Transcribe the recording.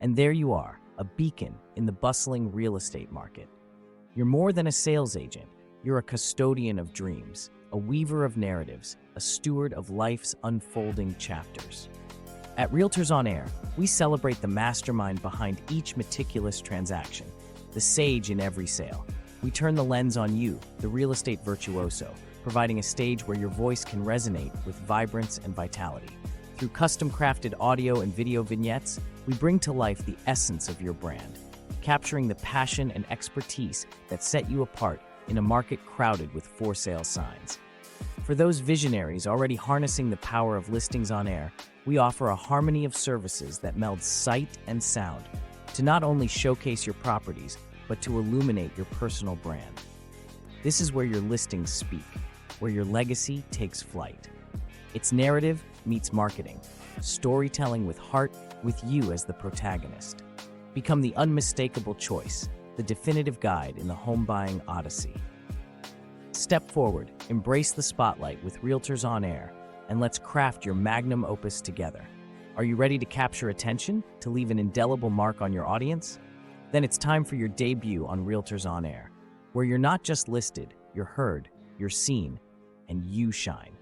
And there you are, a beacon in the bustling real estate market. You're more than a sales agent, you're a custodian of dreams, a weaver of narratives, a steward of life's unfolding chapters. At Realtors On Air, we celebrate the mastermind behind each meticulous transaction, the sage in every sale. We turn the lens on you, the real estate virtuoso, providing a stage where your voice can resonate with vibrance and vitality. Through custom-crafted audio and video vignettes, we bring to life the essence of your brand, capturing the passion and expertise that set you apart in a market crowded with for-sale signs. For those visionaries already harnessing the power of listings on air, we offer a harmony of services that melds sight and sound to not only showcase your properties, but to illuminate your personal brand. This is where your listings speak, where your legacy takes flight. It's narrative meets marketing, storytelling with heart, with you as the protagonist. Become the unmistakable choice, the definitive guide in the home buying odyssey. Step forward, embrace the spotlight with Realtors On Air, and let's craft your magnum opus together. Are you ready to capture attention, to leave an indelible mark on your audience? Then it's time for your debut on Realtors On Air, where you're not just listed, you're heard, you're seen, and you shine.